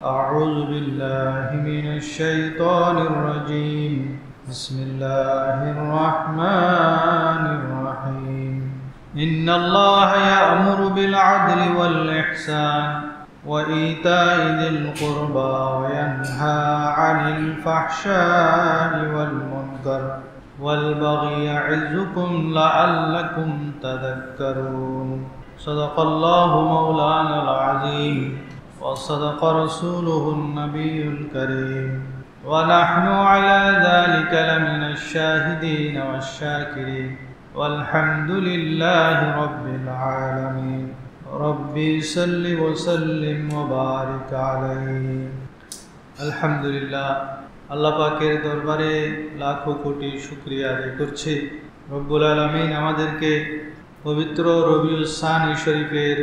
أعوذ بالله من الشيطان الرجيم بسم الله الرحمن الرحيم إن الله يأمر بالعدل والإحسان وإيتاء ذي القربى وينهى عن الفحشاء والمنكر والبغي يعظكم لعلكم تذكرون صدق الله مولانا العظيم وصدق رسوله النبي الكريم ونحن على ذلك لمن الشاهدين والشاكرين والحمد لله رب العالمين ربي صل وسلم وبارك عليه الحمد لله আল্লাহ পাকের দরবারে লাখো কোটি শুকরিয়া আদায় করছি। রব্বুল আলামিন আমাদেরকে পবিত্র রবিউস সানি শরীফের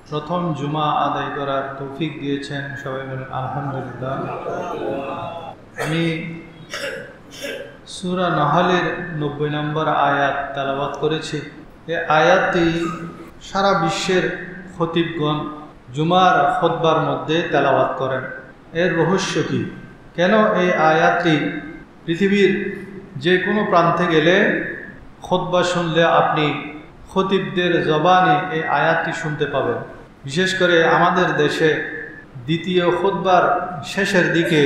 প্রথম জুমা আদায় করার তৌফিক দিয়েছেন। সবাই বলেন আলহামদুলিল্লাহ। আমি সূরা নাহলের 90 নম্বর আয়াত তেলাওয়াত করেছি। এই আয়াতটি সারা বিশ্বের খতিবগণ জুমার খুতবার মধ্যে তেলাওয়াত করেন। এর রহস্য কি? কেন এই আয়াতটি পৃথিবীর যে কোনো প্রান্তে গেলে খুতবা শুনলে আপনি খতিবদের জবানে এই আয়াতটি শুনতে পাবেন। বিশেষ করে আমাদের দেশে দ্বিতীয় খুতবার শেষের দিকে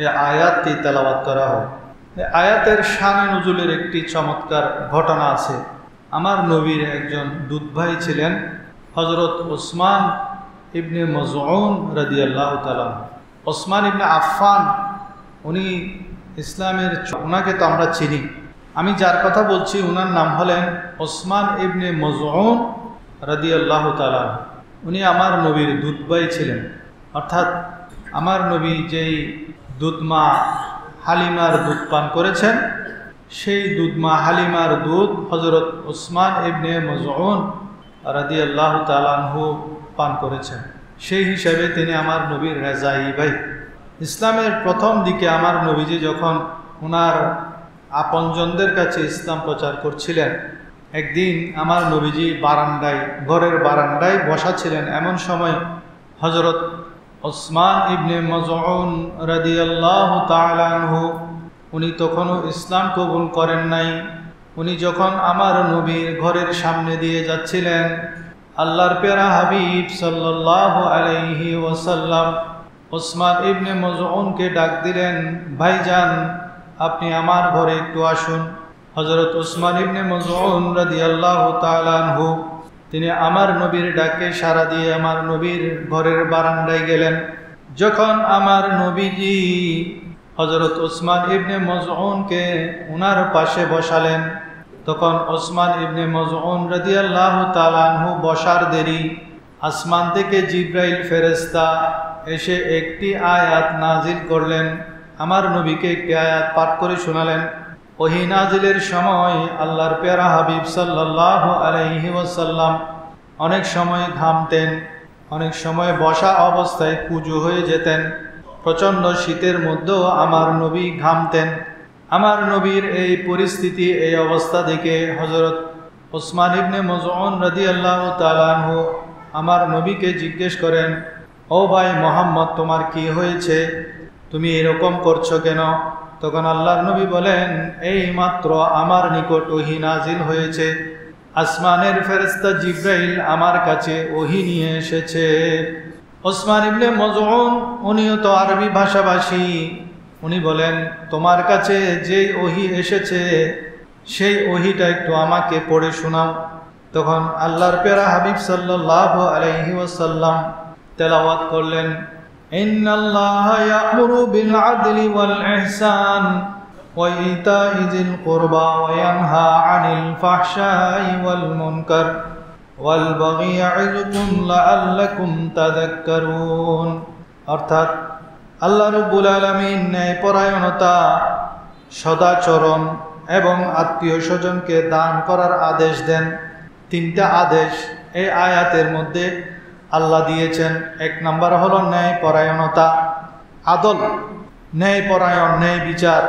এই আয়াতটি তেলাওয়াত করা হয়। এই আয়াতের শানে নুজুলের একটি চমৎকার ঘটনা আছে। আমার নবীর একজন দুধ ভাই ছিলেন হযরত ওসমান ইবনে মাজউন রাদিয়াল্লাহু তাআলা। ওসমান ইবনে আফফান উনি ইসলামের, ওনাকে তো আমরা চিনি। আমি যার কথা বলছি উনার নাম হলেন ওসমান ইবনে মাজউন রাদিয়াল্লাহু তাআলা। উনি আমার নবীর দুধ ভাই ছিলেন। অর্থাৎ আমার নবী যেই দুধমা হালিমার দুধ পান করেছেন, সেই দুধমা হালিমার দুধ হযরত ওসমান ইবনে মাজউন রাদিয়াল্লাহু তাআলা আনহু পান করেছেন। সেই হিসাবে তিনি আমার নবীর রেজাই ভাই। ইসলামের প্রথম দিকে আমার নবীজি যখন ওনার আপনজনদের কাছে ইসলাম প্রচার করছিলেন, একদিন আমার নবীজি ঘরের বারান্দায় বসা ছিলেন। এমন সময় হযরত ওসমান ইবনে মাজউন রাদিয়াল্লাহু তাআলা আনহু উনি তখনও ইসলাম কবুল করেন নাই। উনি যখন আমার নবীর ঘরের সামনে দিয়ে যাচ্ছিলেন, আল্লাহর প্যারা হাবিব সাল্লাল্লাহু আলাইহি ওয়াসাল্লাম ওসমান ইবনে মাজউনকে ডাক দিলেন, ভাইজান আপনি আমার ঘরে একটু আসুন। হযরত ওসমান ইবনে মাজউন রাদিয়াল্লাহু তাআলা আনহু তিনি আমার নবীর ডাকে সাড়া দিয়ে আমার নবীর ঘরের বারান্দায় গেলেন। যখন আমার নবীজি হযরত ওসমান ইবনে মাজউনকে ওনার পাশে বসালেন, তখন ওসমান ইবনে মাজউন রাদিয়াল্লাহু তাআলা আনহু বসার দেরি আসমান থেকে জিবরাইল ফেরেশতা এসে একটি আয়াত নাজিল করলেন। আমার নবীকে একটি আয়াত পাঠ করে শোনালেন। ওহী নাজিলের সময় আল্লাহর প্যারা হাবিব সাল্লাল্লাহু আলাইহি ওয়াসাল্লাম অনেক সময় ঘামতেন, অনেক সময় বসা অবস্থায় কুঁজো হয়ে যেতেন। প্রচণ্ড শীতের মধ্যেও আমার নবী ঘামতেন। আমার নবীর এই পরিস্থিতি, এই অবস্থা দেখে হযরত ওসমান ইবনে মাজউন রাদিয়াল্লাহু তাআলা আনহু আমার নবীকে জিজ্ঞেস করেন, ও ভাই মোহাম্মদ, তোমার কি হয়েছে? তুমি এরকম করছো কেন? তখন আল্লাহর নবী বলেন, এই মাত্র আমার নিকট ওহী নাজিল হয়েছে। আসমানের ফেরেশতা জিবরাইল আমার কাছে ওহী নিয়ে এসেছে। ওসমান ইবনে মাজউন উনিও তো আরবি ভাষাভাষী। উনি বলেন, তোমার কাছে যে ওহী এসেছে সেই ওহীটা একটু আমাকে পড়ে শোনাও। তখন আল্লাহর প্যারা হাবিব সাল্লাল্লাহু আলাইহি ওয়াসাল্লাম তেলাওয়াত করলেন, ইন্নাল্লাহা ইয়া'মুরু বিল আদলি ওয়াল ইহসান ওয়া ইতা'i যিল কুরবা ওয়া ইয়ানহা 'আনিল ফাহশাই ওয়াল মুনকার ওয়াল বাগি ইয়া'ইযুকুম লা'আল্লাকুম তাযাক্কারুন। অর্থাৎ আল্লাহ রাব্বুল আলামিন ন্যায়পরায়ণতা, সদাচরণ এবং আত্মীয় স্বজনকে দান করার আদেশ দেন। তিনটা আদেশ এই আয়াতের মধ্যে আল্লাহ দিয়েছেন। এক নাম্বার হলো ন্যায়পরায়ণতা, আদল, ন্যায়পরায়ণ, ন্যায় বিচার,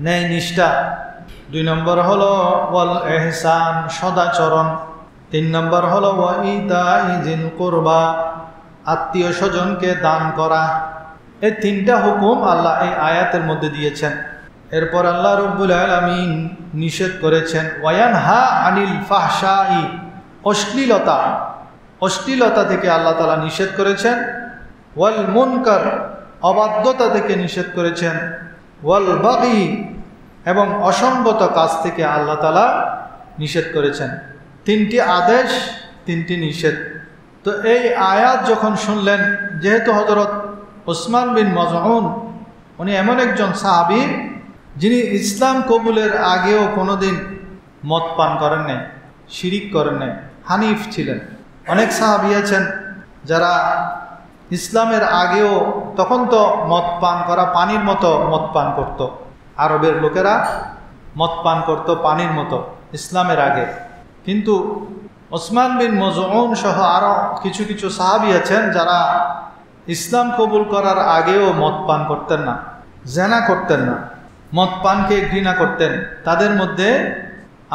ন্যায় নিষ্ঠা। 2 নম্বর হলো ওয়াল ইহসান, সদাচরণ। 3 নম্বর হলো ওয়া ইতা'i যিল কুরবা, আত্মীয় স্বজনকে দান করা। এই তিনটা হুকুম আল্লাহ এই আয়াতের মধ্যে দিয়েছেন। এরপর আল্লাহ রব্বুল আলামিন নিষেধ করেছেন ওয়ায়ানহা আনিল ফাহশাই, অশ্লীলতা, অশ্লীলতা থেকে আল্লাহ তাআলা নিষেধ করেছেন। ওয়াল মুনকার, অবাধ্যতা থেকে নিষেধ করেছেন। ওয়াল বাগি, এবং অসঙ্গত কাজ থেকে আল্লাহ তাআলা নিষেধ করেছেন। তিনটি আদেশ, তিনটি নিষেধ। তো এই আয়াত যখন শুনলেন, যেহেতু হযরত উসমান বিন মাজউন উনি এমন একজন সাহাবী যিনি ইসলাম কবুলের আগেও কোনোদিন মদ পান করেন নাই, শিরিক করেন নাই, হানিফ ছিলেন। অনেক সাহাবী আছেন যারা ইসলামের আগেও, তখন তো মদ পান করা পানির মতো মদ পান করত, আরবের লোকেরা মদ পান করত পানির মতো ইসলামের আগে। কিন্তু উসমান বিন মাজউন সহ আরও কিছু কিছু সাহাবী আছেন যারা ইসলাম কবুল করার আগেও মদ পান করতেন না, জেনা করতেন না, মদ পানকে ঘৃণা করতেন। তাদের মধ্যে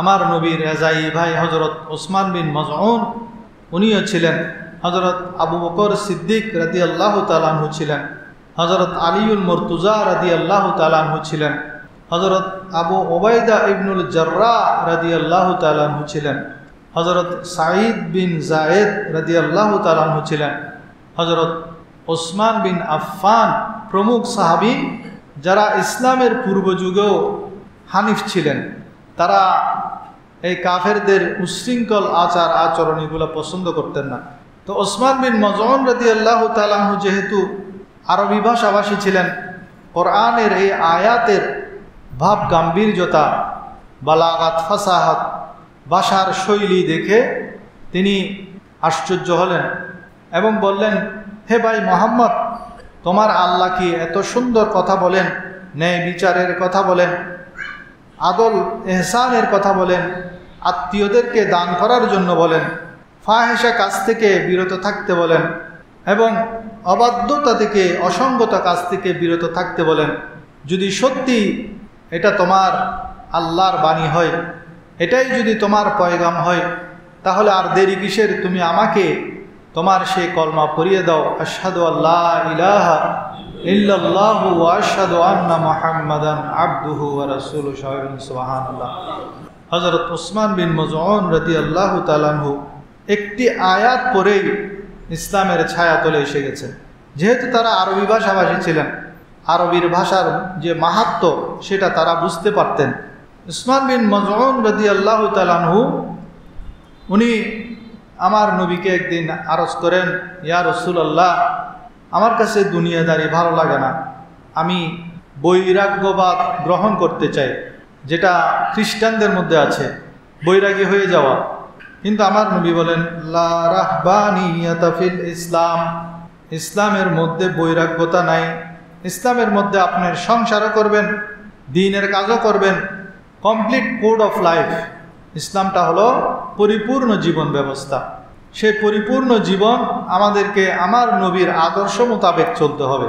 আমার নবীর রেজাই ভাই হযরত উসমান বিন মাজউন উনিও ছিলেন। হযরত আবু বকর সিদ্দিক রাদিয়াল্লাহু তাআলা আনহু ছিলেন। হযরত আলীউল মুরতুজা রাদিয়াল্লাহু তাআলা আনহু ছিলেন। হযরত আবু ওবায়দা ইবনুল জাররাহ রাদিয়াল্লাহু তাআলা আনহু ছিলেন। হযরত সাঈদ বিন যায়েদ রাদিয়াল্লাহু তাআলা আনহু ছিলেন। হযরত ওসমান বিন আফফান প্রমুখ সাহাবী যারা ইসলামের পূর্ব যুগেও হানিফ ছিলেন। তারা এই কাফেরদের উচ্ছৃঙ্খল আচার আচরণ এগুলো পছন্দ করতেন না। তো ওসমান বিন মাজউন রাদিয়াল্লাহু তাআলা আনহু যেহেতু আরবি ভাষাভাষী ছিলেন, কোরআনের এই আয়াতের ভাব গাম্ভীর্যতা, বালাগাত, ফাসাহাত, ভাষার শৈলী দেখে তিনি আশ্চর্য হলেন এবং বললেন, হে ভাই মোহাম্মদ, তোমার আল্লাহ কি এত সুন্দর কথা বলেন, ন্যায় বিচারের কথা বলেন, আদল এহসানের কথা বলেন, আত্মীয়দেরকে দান করার জন্য বলেন, ফাহেসা কাজ থেকে বিরত থাকতে বলেন এবং অবাধ্যতা থেকে, অসঙ্গত কাজ থেকে বিরত থাকতে বলেন। যদি সত্যি এটা তোমার আল্লাহর বাণী হয়, এটাই যদি তোমার পয়গাম হয়, তাহলে আর দেরি কিসের? তুমি আমাকে তোমার সেই কলমা পড়িয়ে দাও, আশহাদু আল্লা ইলাহা ইল্লাল্লাহু ওয়া আশহাদু আন্না মুহাম্মাদান আবদুহু ওয়া রাসূলুহু। সুবহানাল্লাহ। হযরত উসমান বিন মাজউন রাদিয়াল্লাহু তাআলা আনহু একটি আয়াত পড়েই ইসলামের ছায়া তলে এসে গেছেন। যেহেতু তারা আরবি ভাষাভাষী ছিলেন, আরবির ভাষার যে মাহাত্ম্য সেটা তারা বুঝতে পারতেন। উসমান বিন মাজউন রাদিয়াল্লাহু তাআলা আনহু উনি আমার নবীকে একদিন আরজ করেন, ইয়া রাসূলুল্লাহ, আমার কাছে দুনিয়াদারি ভালো লাগে না, আমি বৈরাগ্যবাদ গ্রহণ করতে চাই, যেটা খ্রিস্টানদের মধ্যে আছে, বৈরাগী হয়ে যাওয়া। কিন্তু আমার নবী বলেন, লা রাহবানিয়াতা ফিল ইসলাম, ইসলামের মধ্যে বৈরাগ্যতা নাই। ইসলামের মধ্যে আপনার সংসারও করবেন, দ্বীনের কাজও করবেন, কমপ্লিট কোড অফ লাইফ। ইসলামটা হলো পরিপূর্ণ জীবন ব্যবস্থা। সেই পরিপূর্ণ জীবন আমাদেরকে আমার নবীর আদর্শ মোতাবেক চলতে হবে।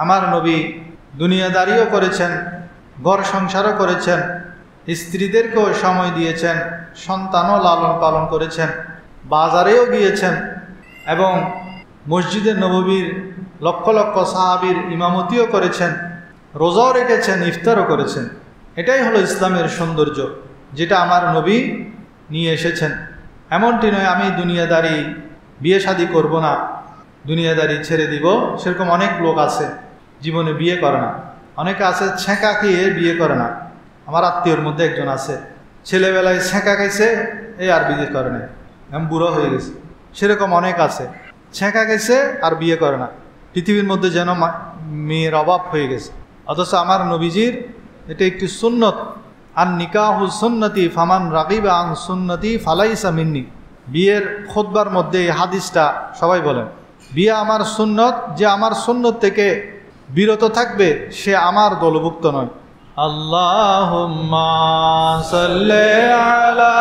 আমার নবী দুনিয়াদারিও করেছেন, ঘর সংসারও করেছেন, স্ত্রীদেরকেও সময় দিয়েছেন, সন্তানও লালন পালন করেছেন, বাজারেও গিয়েছেন এবং মসজিদে নববীর লক্ষ লক্ষ সাহাবীর ইমামতিও করেছেন, রোজাও রেখেছেন, ইফতারও করেছেন। এটাই হলো ইসলামের সৌন্দর্য, যেটা আমার নবী নিয়ে এসেছেন। এমনটি নয় আমি দুনিয়াদারি, বিয়ে শাদী করব না, দুনিয়াদারি ছেড়ে দিব। সেরকম অনেক লোক আছে জীবনে বিয়ে করে না, অনেকে আছে ছেঁকা খেয়ে বিয়ে করে না। আমার আত্মীয়র মধ্যে একজন আছে, ছেলেবেলায় ছেঁকা খাইছে, এই আর বিয়ে করে না, এমন বুড়ো হয়ে গেছে। সেরকম অনেক আছে, ছেঁকা খাইছে আর বিয়ে করে না। পৃথিবীর মধ্যে যেন মেয়ের অভাব হয়ে গেছে। অথচ আমার নবীজির এটা একটি সুন্নত, আর নিকাহু সুন্নতি ফামান রাগিবা আন সুন্নতি ফালাইসা মিন্নি। বিয়ের খুতবার মধ্যে এই হাদিসটা সবাই বলেন, বিয়ে আমার সুন্নত, যে আমার সুন্নত থেকে বিরত থাকবে সে আমার দলভুক্ত নয়। আল্লাহুম্মা সাল্লি আলা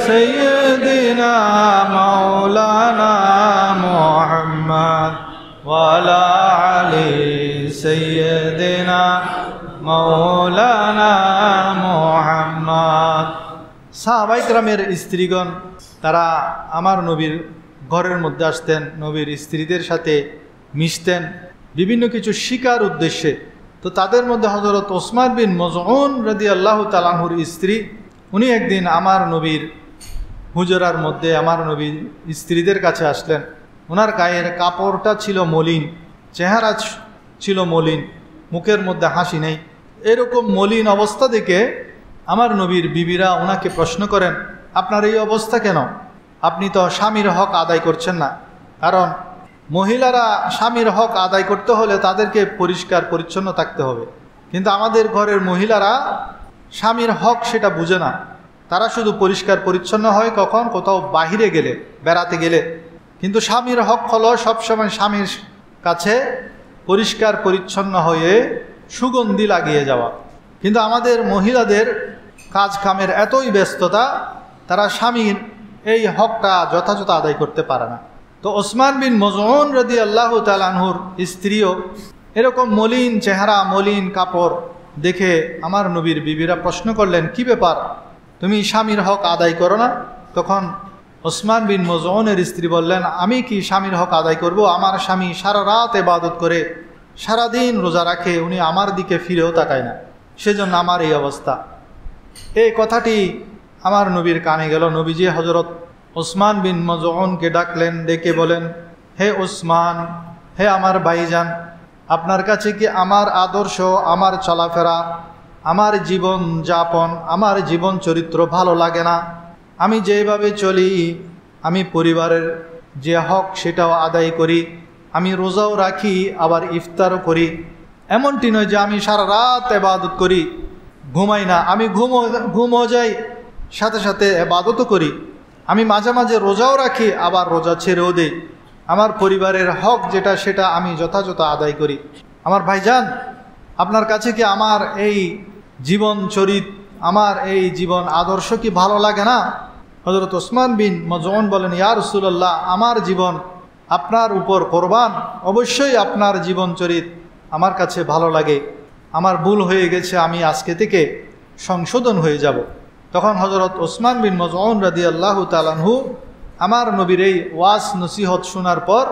সাইয়্যিদিনা মাওলানা মুহাম্মদ ওয়া আলা আলি সাইয়্যিদিনা মাওলানা মুহাম্মদ। সাহাবায়ে কেরামের স্ত্রীগণ তারা আমার নবীর ঘরের মধ্যে আসতেন, নবীর স্ত্রীদের সাথে মিশতেন বিভিন্ন কিছু শিকার উদ্দেশ্যে। তো তাদের মধ্যে হযরত ওসমান বিন মজউন রাদিয়াল্লাহু তাআলা আনহুর স্ত্রী, উনি একদিন আমার নবীর হুজরার মধ্যে আমার নবীর স্ত্রীদের কাছে আসলেন। ওনার গায়ের কাপড়টা ছিল মলিন, চেহারা ছিল মলিন, মুখের মধ্যে হাসি নেই। এরকম মলিন অবস্থা দেখে আমার নবীর বিবিরা ওনাকে প্রশ্ন করেন, আপনার এই অবস্থা কেন? আপনি তো স্বামীর হক আদায় করছেন না। কারণ মহিলারা স্বামীর হক আদায় করতে হলে তাদেরকে পরিষ্কার পরিচ্ছন্ন থাকতে হবে, কিন্তু আমাদের ঘরের মহিলারা স্বামীর হক সেটা বুঝে না। তারা শুধু পরিষ্কার পরিচ্ছন্ন হয় কখন? কোথাও বাহিরে গেলে, বেড়াতে গেলে। কিন্তু স্বামীর হক হলো সবসময় স্বামীর কাছে পরিষ্কার পরিচ্ছন্ন হয়ে সুগন্ধি লাগিয়ে যাওয়া। কিন্তু আমাদের মহিলাদের কাজ কামের এতই ব্যস্ততা, তারা স্বামীর এই হকটা যথাযথ আদায় করতে পারে না। তো ওসমান বিন মজউন রাদিয়াল্লাহু তাআলা আনহুর স্ত্রীও এরকম মলিন চেহারা, মলিন কাপড় দেখে আমার নবীর বিবিরা প্রশ্ন করলেন, কি ব্যাপার, তুমি স্বামীর হক আদায় করো না? তখন ওসমান বিন মজউনের স্ত্রী বললেন, আমি কি স্বামীর হক আদায় করব? আমার স্বামী সারা রাত ইবাদত করে, সারাদিন রোজা রাখে, উনি আমার দিকে ফিরেও তাকায় না, সেজন্য আমার এই অবস্থা। এই কথাটি আমার নবীর কানে গেল। নবীজি হযরত ওসমান বিন মজউনকে ডাকলেন, ডেকে বলেন, হে ওসমান, হে আমার ভাইজান, আপনার কাছে কি আমার আদর্শ, আমার চলাফেরা, আমার জীবন যাপন, আমার জীবন চরিত্র ভালো লাগে না? আমি যেভাবে চলি, আমি পরিবারের যে হক সেটাও আদায় করি, আমি রোজাও রাখি, আবার ইফতারও করি। এমনটি নয় যে আমি সারা রাত ইবাদত করি, ঘুমাই না, আমি ঘুমও যাই, সাথে সাথে ইবাদতও করি। আমি মাঝে মাঝে রোজাও রাখি, আবার রোজা ছেড়েও দেই। আমার পরিবারের হক যেটা সেটা আমি যথাযথ আদায় করি। আমার ভাইজান, আপনার কাছে কি আমার এই জীবন চরিত, আমার এই জীবন আদর্শ কি ভালো লাগে না? হযরত ওসমান বিন মজউন বলেন, ইয়া রাসূলুল্লাহ, আমার জীবন আপনার উপর কোরবান, অবশ্যই আপনার জীবন চরিত আমার কাছে ভালো লাগে। আমার ভুল হয়ে গেছে, আমি আজকে থেকে সংশোধন হয়ে যাব। তখন হযরত ওসমান বিন মজউন রাদিয়াল্লাহু তাআলা আনহু আমার নবীর এই ওয়াজ নসিহত শোনার পর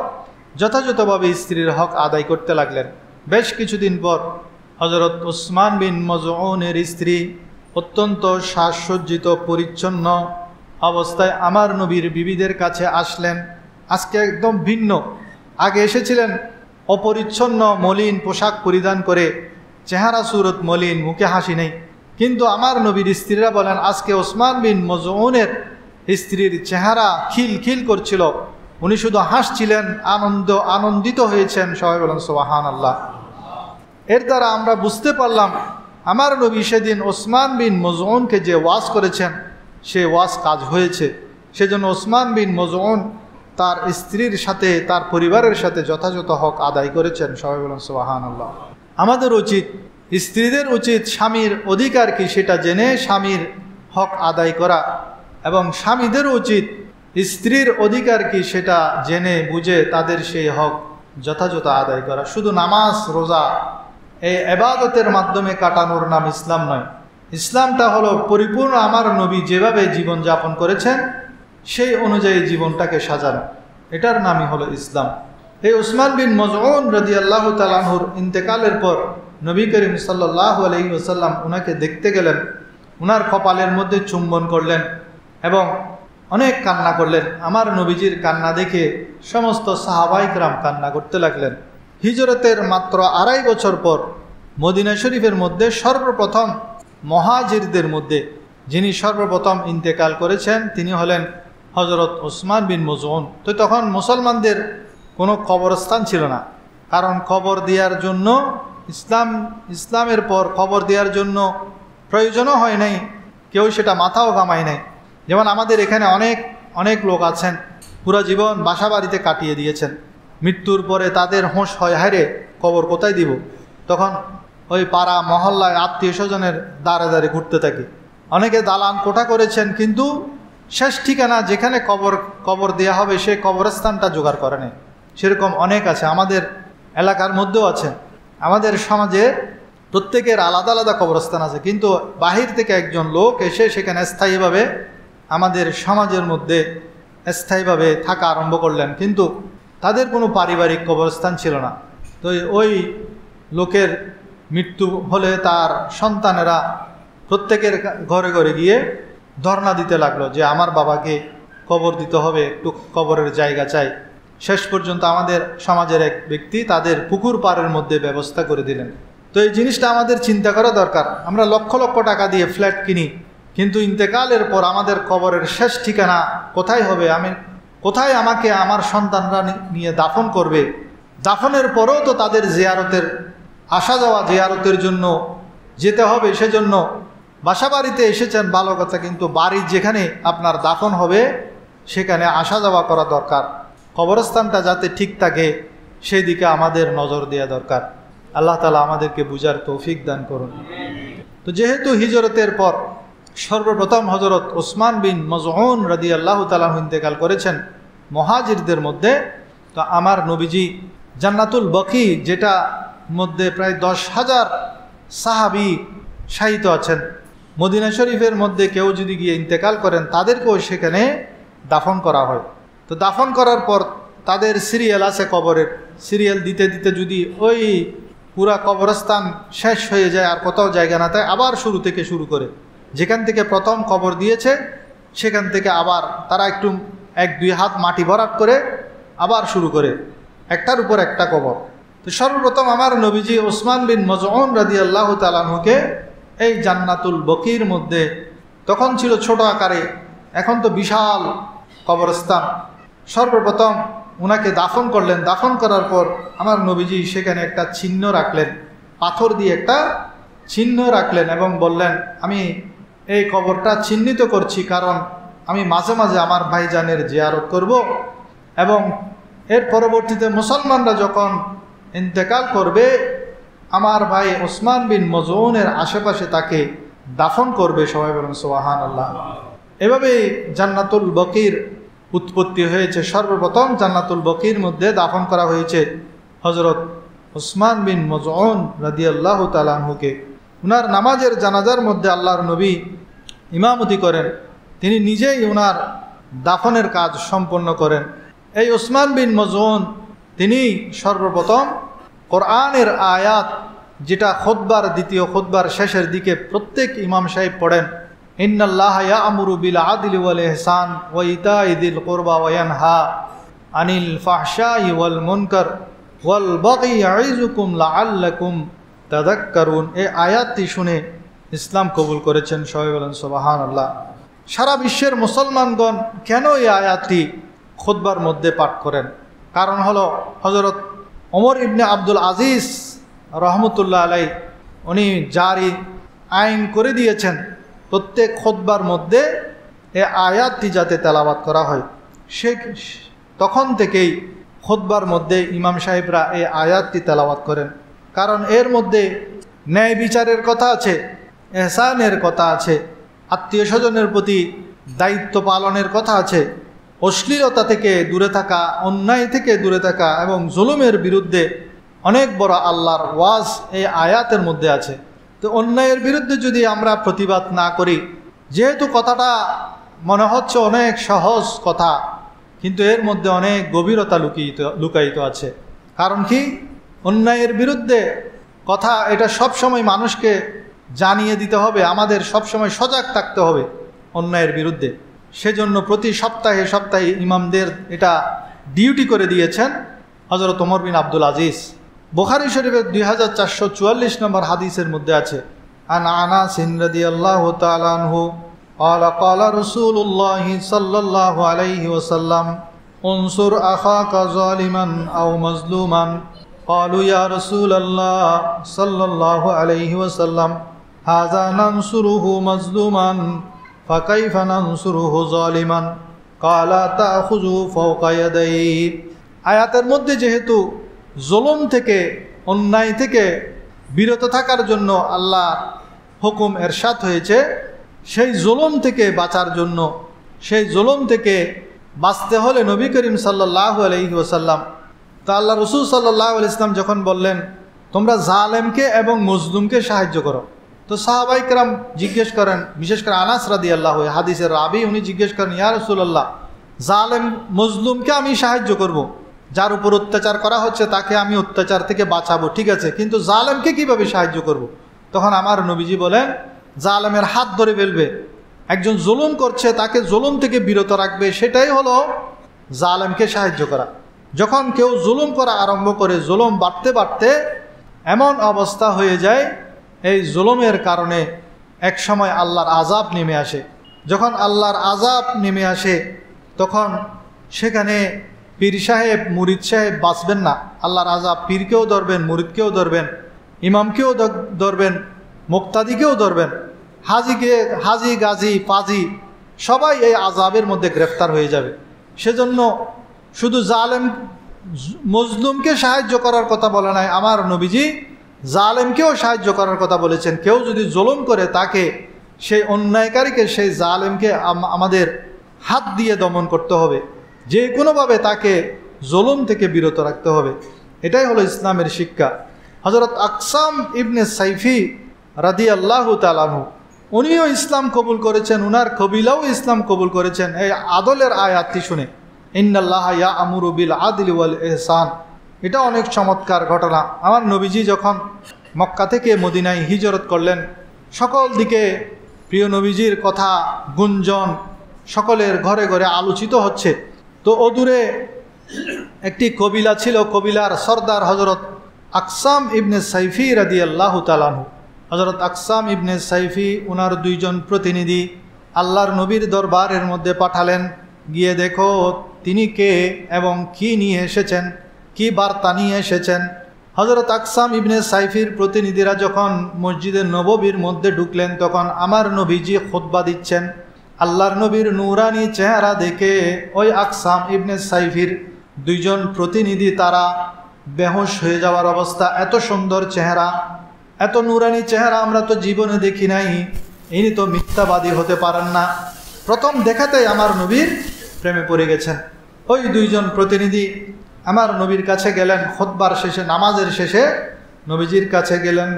যথাযথভাবে স্ত্রীর হক আদায় করতে লাগলেন। বেশ কিছুদিন পর হযরত ওসমান বিন মজউনের স্ত্রী অত্যন্ত সাজসজ্জিত পরিচ্ছন্ন অবস্থায় আমার নবীর বিবিদের কাছে আসলেন। আজকে একদম ভিন্ন। আগে এসেছিলেন অপরিচ্ছন্ন মলিন পোশাক পরিধান করে, চেহারা সুরত মলিন, মুখে হাসি নেই। কিন্তু আমার নবীর স্ত্রীরা বলেন, আজকে ওসমান বিন মজউনের স্ত্রীর চেহারা খিলখিল করছিল, উনি শুধু হাসছিলেন, আনন্দিত হয়েছেন। সবাই বলেন সুবহানাল্লাহ। এর দ্বারা আমরা বুঝতে পারলাম আমার নবী সেদিন ওসমান বিন মজউনকে যে ওয়াজ করেছেন সে ওয়াজ কাজ হয়েছে। সেজন্য ওসমান বিন মজউন তার স্ত্রীর সাথে, তার পরিবারের সাথে যথাযথ হক আদায় করেছেন। সবাই বলেন সুবহানাল্লাহ। আমাদের উচিত, স্ত্রীদের উচিত স্বামীর অধিকার কি সেটা জেনে স্বামীর হক আদায় করা, এবং স্বামীদের উচিত স্ত্রীর অধিকার কি সেটা জেনে বুঝে তাদের সেই হক যথাযথ আদায় করা। শুধু নামাজ রোজা এই ইবাদতের মাধ্যমে কাটানোর নাম ইসলাম নয়। ইসলামটা হলো পরিপূর্ণ আমার নবী যেভাবে জীবন যাপন করেছেন সেই অনুযায়ী জীবনটাকে সাজানো, এটার নামই হলো ইসলাম। এই ওসমান বিন মজউন রাদিয়াল্লাহু তাআলা আনহুর ইন্তেকালের পর নবী করিম সাল্লাল্লাহু আলাইহি ওয়াসাল্লাম ওনাকে দেখতে গেলেন, ওনার কপালের মধ্যে চুম্বন করলেন এবং অনেক কান্না করলেন। আমার নবীজির কান্না দেখে সমস্ত সাহাবায়ে কেরাম কান্না করতে লাগলেন। হিজরতের মাত্র 2.5 বছর পর মদিনা শরীফের মধ্যে সর্বপ্রথম মুহাজিরদের মধ্যে যিনি সর্বপ্রথম ইন্তেকাল করেছেন তিনি হলেন হযরত ওসমান বিন মজউন। তো তখন মুসলমানদের কোনো কবরস্থান ছিল না, কারণ কবর দেওয়ার জন্য ইসলামের পর কবর দেওয়ার জন্য প্রয়োজনও হয় নাই, কেউ সেটা মাথাও ঘামায় নাই। যেমন আমাদের এখানে অনেক লোক আছেন পুরা জীবন বাসা বাড়িতে কাটিয়ে দিয়েছেন, মৃত্যুর পরে তাদের হোঁশ হয়, হায়রে কবর কোথায় দিব? তখন ওই পাড়া মহল্লায় আত্মীয় স্বজনের দ্বারে দ্বারে ঘুরতে থাকে। অনেকে দালান কোঠা করেছেন, কিন্তু শেষ ঠিকানা যেখানে কবর দেওয়া হবে সেই কবরস্থানটা জোগাড় করে নেই। সেরকম অনেক আছে, আমাদের এলাকার মধ্যেও আছে। আমাদের সমাজে প্রত্যেকের আলাদা আলাদা কবরস্থান আছে, কিন্তু বাহির থেকে একজন লোক এসে সেখানে স্থায়ীভাবে আমাদের সমাজের মধ্যে স্থায়ীভাবে থাকা আরম্ভ করলেন, কিন্তু তাদের কোনো পারিবারিক কবরস্থান ছিল না। তো ওই লোকের মৃত্যু হলে তার সন্তানেরা প্রত্যেকের ঘরে ঘরে গিয়ে ধর্ণা দিতে লাগলো যে আমার বাবাকে কবর দিতে হবে, একটু কবরের জায়গা চাই। শেষ পর্যন্ত আমাদের সমাজের এক ব্যক্তি তাদের পুকুর পাড়ের মধ্যে ব্যবস্থা করে দিলেন। তো এই জিনিসটা আমাদের চিন্তা করা দরকার। আমরা লক্ষ লক্ষ টাকা দিয়ে ফ্ল্যাট কিনি, কিন্তু ইন্তেকালের পর আমাদের কবরের শেষ ঠিকানা কোথায় হবে, কোথায় আমাকে আমার সন্তানরা নিয়ে দাফন করবে? দাফনের পরেও তো তাদের জিয়ারতের আসা যাওয়া, জিয়ারতের জন্য যেতে হবে। সেজন্য বাসা বাড়িতে এসেছেন ভালো কথা, কিন্তু বাড়ি যেখানে আপনার দাফন হবে সেখানে আসা যাওয়া করা দরকার। কবরস্থানটা যাতে ঠিক থাকে সেই দিকে আমাদের নজর দেওয়া দরকার। আল্লাহ তাআলা আমাদেরকে বুঝার তৌফিক দান করুন। তো যেহেতু হিজরতের পর সর্বপ্রথম হজরত ওসমান বিন মজউন রাদিয়াল্লাহু তাআলা ইন্তেকাল করেছেন মুহাজিরদের মধ্যে, তো আমার নবীজি জান্নাতুল বকি, যেটা মধ্যে প্রায় 10,000 সাহাবী শায়িত আছেন, মদিনা শরীফের মধ্যে কেউ যদি গিয়ে ইন্তেকাল করেন তাদেরকেও সেখানে দাফন করা হয়। তো দাফন করার পর তাদের সিরিয়াল আছে, কবরের সিরিয়াল দিতে দিতে যদি ওই পুরা কবরস্থান শেষ হয়ে যায় আর কোথাও জায়গা না থাকে, আবার শুরু থেকে শুরু করে যেখান থেকে প্রথম কবর দিয়েছে সেখান থেকে আবার তারা একটু 1-2 হাত মাটি ভরাট করে আবার শুরু করে, একটার উপর একটা কবর। তো সর্বপ্রথম আমার নবীজি ওসমান বিন মজউন রাদিয়াল্লাহু তাআলা আনহুকে এই জান্নাতুল বকির মধ্যে, তখন ছিল ছোট আকারে, এখন তো বিশাল কবরস্থান, সর্বপ্রথম উনাকে দাফন করলেন। দাফন করার পর আমার নবীজি সেখানে একটা চিহ্ন রাখলেন, পাথর দিয়ে একটা চিহ্ন রাখলেন এবং বললেন, আমি এই কবরটা চিহ্নিত করছি কারণ আমি মাঝে মাঝে আমার ভাইজানের জিয়ারত করব, এবং এর পরবর্তীতে মুসলমানরা যখন ইন্তেকাল করবে আমার ভাই ওসমান বিন মজউনের আশেপাশে তাকে দাফন করবে। সবাই বলেন সুবহানাল্লাহ। এভাবেই জান্নাতুল বকির উৎপত্তি হয়েছে। সর্বপ্রথম জান্নাতুল বকির মধ্যে দাফন করা হয়েছে হজরত ওসমান বিন মজউন রাদিয়াল্লাহু তাআলা আনহুকে। উনার নামাজের জানাজার মধ্যে আল্লাহর নবী ইমামতি করেন, তিনি নিজেই উনার দাফনের কাজ সম্পন্ন করেন। এই ওসমান বিন মজউন তিনি সর্বপ্রথম কোরআনের আয়াত, যেটা খুতবার দ্বিতীয় খুতবার শেষের দিকে প্রত্যেক ইমাম সাহেব পড়েন, ইন্নাল্লাহা ইয়া'মুরু বিল আদলি ওয়াল ইহসান ওয়া ইতাই যিল কুরবা ওয়া ইয়ানহা আনিল ফাহশাই ওয়াল মুনকার ওয়াল বাগি ইয়াইযুকুম লাআল্লাকুম তাযাক্কারুন। এই আয়াতটি শুনে ইসলাম কবুল করেছেন। সবাই বলেন সুবহানাল্লাহ। সারা বিশ্বের মুসলমানগণ কেন এই আয়াতটি খুতবার মধ্যে পাঠ করেন? কারণ হলো হযরত ওমর ইবনে আব্দুল আজিজ রহমতুল্লাহ আলাইহি উনি জারি আইন করে দিয়েছেন প্রত্যেক খুতবার মধ্যে এই আয়াতটি যাতে তেলাওয়াত করা হয়। তখন থেকেই খুতবার মধ্যে ইমাম সাহেবরা এই আয়াতটি তেলাওয়াত করেন, কারণ এর মধ্যে ন্যায় বিচারের কথা আছে, ইহসানের কথা আছে, আত্মীয় স্বজনের প্রতি দায়িত্ব পালনের কথা আছে, অশ্লীলতা থেকে দূরে থাকা, অন্যায় থেকে দূরে থাকা এবং জুলুমের বিরুদ্ধে অনেক বড় আল্লাহর ওয়াজ এই আয়াতের মধ্যে আছে। তো অন্যায়ের বিরুদ্ধে যদি আমরা প্রতিবাদ না করি, যেহেতু কথাটা মনে হচ্ছে অনেক সহজ কথা, কিন্তু এর মধ্যে অনেক গভীরতা লুকায়িত আছে। কারণ কি, অন্যায়ের বিরুদ্ধে কথা এটা সবসময় মানুষকে জানিয়ে দিতে হবে, আমাদের সবসময় সজাগ থাকতে হবে অন্যায়ের বিরুদ্ধে। সেজন্য প্রতি সপ্তাহে সপ্তাহে ইমামদের এটা ডিউটি করে দিয়েছেন হযরত ওমর বিন আব্দুল আজিজ। বুখারী শরীফের 2444 নম্বর হাদিসের মধ্যে আছে, আন আনাস রাদিয়াল্লাহু তাআলা আনহু قال قال رسول الله صلى الله عليه وسلم انصر أخاك ظالما أو مظلوما قالوا يا رسول الله صلى الله عليه وسلم هذا ننصره مظلوما فكيف ننصره ظالما قال تأخذه فوق يديه। আয়াতের মধ্যে যেহেতু জুলুম থেকে, অন্যায় থেকে বিরত থাকার জন্য আল্লাহ হুকুম এরশাদ হয়েছে, সেই জুলুম থেকে বাঁচার জন্য, সেই জুলুম থেকে বাঁচতে হলে নবী করিম সাল্লাল্লাহু আলাইহি ওয়াসাল্লাম, তা আল্লাহ রসুল সাল্লাল্লাহু আলাইহি ওয়াসাল্লাম যখন বললেন তোমরা জালেমকে এবং মজলুমকে সাহায্য করো, তো সাহাবায়ে কেরাম জিজ্ঞেস করেন, বিশেষ করে আনাস রাদিয়াল্লাহু হাদিসের রাবি, উনি জিজ্ঞেস করেন, ইয়া রাসূলুল্লাহ জালেম মজলুমকে আমি সাহায্য করব, যার উপর অত্যাচার করা হচ্ছে তাকে আমি অত্যাচার থেকে বাঁচাবো, ঠিক আছে, কিন্তু জালেমকে কিভাবে সাহায্য করব? তখন আমার নবীজি বলেন, জালেমের হাত ধরে ফেলবে, একজন জুলুম করছে তাকে জুলুম থেকে বিরত রাখবে, সেটাই হলো জালেমকে সাহায্য করা। যখন কেউ জুলুম করা আরম্ভ করে, জুলুম বাড়তে বাড়তে এমন অবস্থা হয়ে যায়, এই জুলুমের কারণে এক সময় আল্লাহর আযাব নেমে আসে। যখন আল্লাহর আযাব নেমে আসে তখন সেখানে পীর সাহেব মুরিদ সাহেব বাঁচবেন না। আল্লাহর আযাব পীরকেও ধরবেন, মুরিদকেও ধরবেন, ইমামকেও ধরবেন, মুক্তাদিকেও ধরবেন, হাজি গাজী পাজি সবাই এই আযাবের মধ্যে গ্রেফতার হয়ে যাবে। সেজন্য শুধু জালেম মজলুমকে সাহায্য করার কথা বলে নাই, আমার নবীজি জালেমকেও সাহায্য করার কথা বলেছেন। কেউ যদি জুলুম করে তাকে, সেই অন্যায়কারীকে, সেই জালেমকে আমাদের হাত দিয়ে দমন করতে হবে, যে কোনোভাবে তাকে জুলুম থেকে বিরত রাখতে হবে। এটাই হলো ইসলামের শিক্ষা। হযরত আকসাম ইবনে সাইফি রাদিয়াল্লাহু তাআলা আনহু, উনিও ইসলাম কবুল করেছেন, উনার কবিলাও ইসলাম কবুল করেছেন এই আদলের আয়াতটি শুনে, ইন্নাল্লাহা ইয়া'মুরু বিল আদলি ওয়াল ইহসান। এটা অনেক চমৎকার ঘটনা। আমার নবীজি যখন মক্কা থেকে মদিনায় হিজরত করলেন, সকল দিকে প্রিয় নবীজির কথা গুঞ্জন, সকলের ঘরে ঘরে আলোচিত হচ্ছে। তো অদূরে একটি কবিলা ছিল, কবিলার সর্দার হযরত আকসাম ইবনে সাইফি রাদিয়াল্লাহু তাআলা আনহু। হযরত আকসাম ইবনে সাইফি ওনার দুইজন প্রতিনিধি আল্লাহর নবীর দরবারের মধ্যে পাঠালেন, গিয়ে দেখো তিনি কে এবং কি নিয়ে এসেছেন, কি বার্তা নিয়ে এসেছেন। হযরত আকসাম ইবনে সাইফির প্রতিনিধিরা যখন মসজিদে নববীর মধ্যে ঢুকলেন, তখন আমার নবীজি খুতবা দিচ্ছেন। আল্লাহর নবীর নূরানি চেহারা দেখে ওই আকসাম ইবনে সাইফির দুইজন প্রতিনিধি তারা বেহুশ হয়ে যাওয়ার অবস্থা। এত সুন্দর চেহারা, এত নূরানি চেহারা আমরা তো জীবনে দেখি নাই, ইনি তো মিথ্যাবাদী হতে পারেন না। প্রথম দেখাতেই আমার নবীর প্রেমে পড়ে গেছেন। ওই দুইজন প্রতিনিধি আমার নবীর কাছে গেলেন, খুতবার শেষে, নামাজের শেষে নবীজির কাছে গেলেন,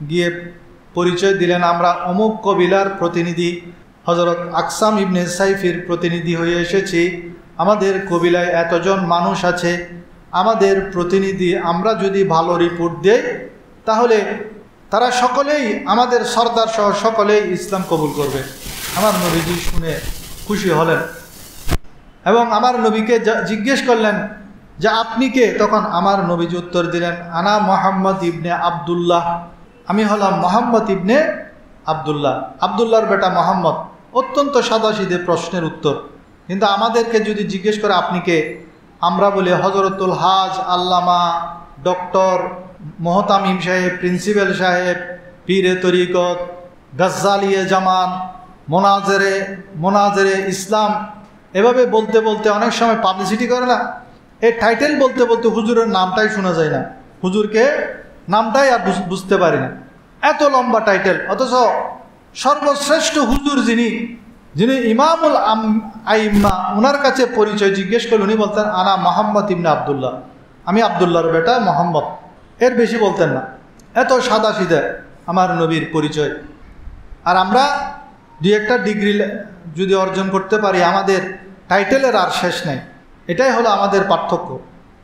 গিয়ে পরিচয় দিলেন, আমরা অমুক কবিলার প্রতিনিধি, হযরত আকসাম ইবনে সাইফির প্রতিনিধি হয়ে এসেছি। আমাদের কবিলায় এতজন মানুষ আছে, আমাদের প্রতিনিধি আমরা যদি ভালো রিপোর্ট দেই তাহলে তারা সকলেই, আমাদের সর্দার সহ সকলেই ইসলাম কবুল করবে। আমার নবীজি শুনে খুশি হলেন এবং আমার নবীকে জিজ্ঞেস করলেন যে আপনি কে? তখন আমার নবীজি উত্তর দিলেন, আনা মুহাম্মদ ইবনে আবদুল্লাহ, আমি হলাম মুহাম্মদ ইবনে আবদুল্লাহ, আবদুল্লাহর বেটা মোহাম্মদ। অত্যন্ত সাদাসিধে প্রশ্নের উত্তর। কিন্তু আমাদেরকে যদি জিজ্ঞেস করে আপনি কে, আমরা বলি হযরতুল হাজ আল্লামা ডক্টর মোহতামিম সাহেব, প্রিন্সিপাল সাহেব, পীরে তরিকত, গজ্জালিয়ে জামান, মোনাজেরে ইসলাম, এভাবে বলতে বলতে অনেক সময় পাবলিসিটি করে না, এই টাইটেল বলতে বলতে হুজুরের নামটাই শোনা যায় না, হুজুরকে নামটাই আর বুঝতে পারি না, এত লম্বা টাইটেল। অথচ সর্বশ্রেষ্ঠ হুজুর যিনি ইমামুল আইম্মা, ওনার কাছে পরিচয় জিজ্ঞেস করলে উনি বলতেন আনা মুহাম্মদ ইবনে আবদুল্লাহ, আমি আবদুল্লাহর বেটা মোহাম্মদ, এর বেশি বলতেন না। এত সাদাসিধে আমার নবীর পরিচয়। আর আমরা দুই একটা ডিগ্রি যদি অর্জন করতে পারি, আমাদের টাইটেলের আর শেষ নেই। এটাই হলো আমাদের পার্থক্য।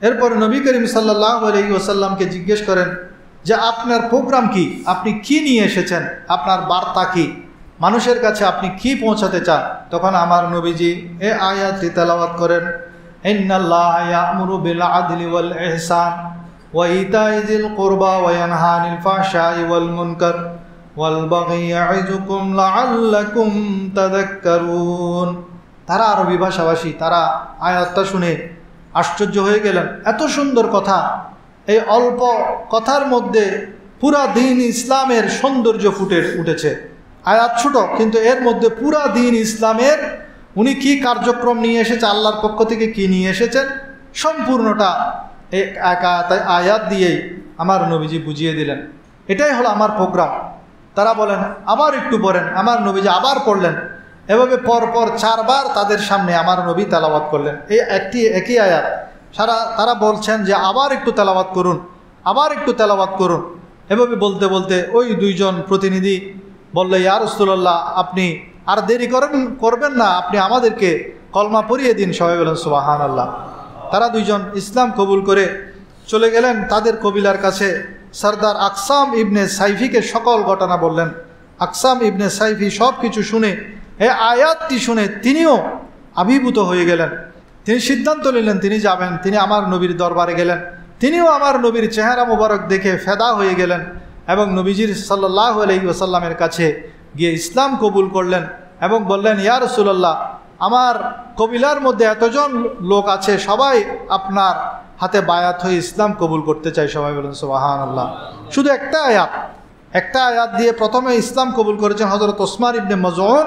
এরপরে নবী করিম সাল্লাল্লাহু আলাইহি ওয়াসাল্লামকে জিজ্ঞেস করেন যে আপনার প্রোগ্রাম কি, আপনি কি নিয়ে এসেছেন, আপনার বার্তা কি, মানুষের কাছে আপনি কি পৌঁছাতে চান। তখন আমার নবীজি এ আয়াতটি তেলাওয়াত করেন, ইন্নাল্লাহা ইয়া'মুরু বিল আদলি ওয়াল ইহসান ওয়া ইতা'i যিল কুরবা ওয়া ইয়ানহা আনিল ফাহশাই ওয়াল মুনকার ওয়াল বাগি ইয়া'iযুকুম লা'আল্লাকুম তাযাক্কারুন। তারা আরবি ভাষাভাষী, তারা আয়াতটা শুনে আশ্চর্য হয়ে গেলেন। এত সুন্দর কথা, এই অল্প কথার মধ্যে পুরা দিন ইসলামের সৌন্দর্য ফুটে উঠেছে। আয়াত ছোট, কিন্তু এর মধ্যে পুরা দিন ইসলামের উনি কি কার্যক্রম নিয়ে এসেছে, আল্লাহর পক্ষ থেকে কি নিয়ে এসেছেন, সম্পূর্ণটা এই আয়াত দিয়েই আমার নবীজি বুঝিয়ে দিলেন। এটাই হলো আমার প্রোগ্রাম। তারা বলেন আবার একটু পড়েন, আমার নবীজি আবার পড়লেন। এভাবে পরপর 4 বার তাদের সামনে আমার নবী তেলাওয়াত করলেন এই একই আয়াত। তারা বলছেন যে আবার একটু তেলাওয়াত করুন, আবার একটু তেলাওয়াত করুন। এভাবে বলতে বলতে ওই দুইজন প্রতিনিধি বললে, ইয়া রাসূলুল্লাহ, আপনি আর দেরি করবেন না, আপনি আমাদেরকে কলমা পড়িয়ে দিন। সবাই বলেন সুবহানাল্লাহ। তারা দুইজন ইসলাম কবুল করে চলে গেলেন তাদের কবিলার কাছে। সরদার আকসাম ইবনে সাইফিকে সকল ঘটনা বললেন। আকসাম ইবনে সাইফি সব কিছু শুনে, এই আয়াতটি শুনে তিনিও আবির্ভূত হয়ে গেলেন। তিনি সিদ্ধান্ত নিলেন তিনি যাবেন, তিনি আমার নবীর দরবারে গেলেন। তিনিও আমার নবীর চেহারা মোবারক দেখে ফেদা হয়ে গেলেন এবং নবীজির সাল্লাল্লাহু আলাইহি ওয়াসাল্লামের কাছে গিয়ে ইসলাম কবুল করলেন এবং বললেন, ইয়া রাসূলুল্লাহ, আমার কবিলার মধ্যে এতজন লোক আছে, সবাই আপনার হাতে বায়াত হয়ে ইসলাম কবুল করতে চাই। সবাই বলেন সুবহানাল্লাহ। শুধু একটা আয়াত দিয়ে প্রথমে ইসলাম কবুল করেছেন হযরত ওসমান ইবনে মাজউন,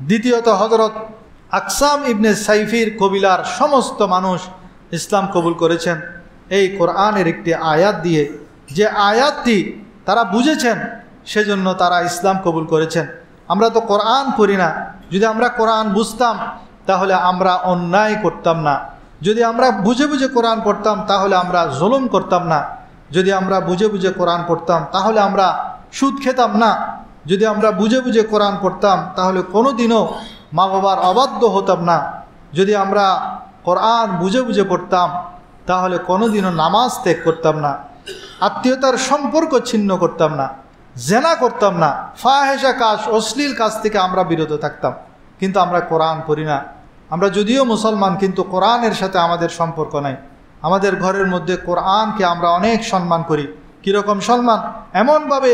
দ্বিতীয়ত হযরত আকসাম ইবনে সাইফির কবিলার সমস্ত মানুষ ইসলাম কবুল করেছেন এই কোরআনের একটি আয়াত দিয়ে। যে আয়াতটি তারা বুঝেছেন সেজন্য তারা ইসলাম কবুল করেছেন। আমরা তো কোরআন পড়ি না, যদি আমরা কোরআন বুঝতাম তাহলে আমরা অন্যায় করতাম না। যদি আমরা বুঝে বুঝে কোরআন পড়তাম তাহলে আমরা জুলুম করতাম না। যদি আমরা বুঝে বুঝে কোরআন পড়তাম তাহলে আমরা সুদ খেতাম না। যদি আমরা বুঝে বুঝে কোরআন পড়তাম তাহলে কোনোদিনও মা বাবার অবাধ্য হতাম না। যদি আমরা কোরআন বুঝে বুঝে পড়তাম তাহলে কোনোদিনও নামাজ ত্যাগ করতাম না, আত্মীয়তার সম্পর্ক ছিন্ন করতাম না, জেনা করতাম না, ফাহেশা কাজ, অশ্লীল কাজ থেকে আমরা বিরত থাকতাম। কিন্তু আমরা কোরআন পড়ি না। আমরা যদিও মুসলমান কিন্তু কোরআনের সাথে আমাদের সম্পর্ক নাই। আমাদের ঘরের মধ্যে কোরআনকে আমরা অনেক সম্মান করি। কীরকম সম্মান? এমনভাবে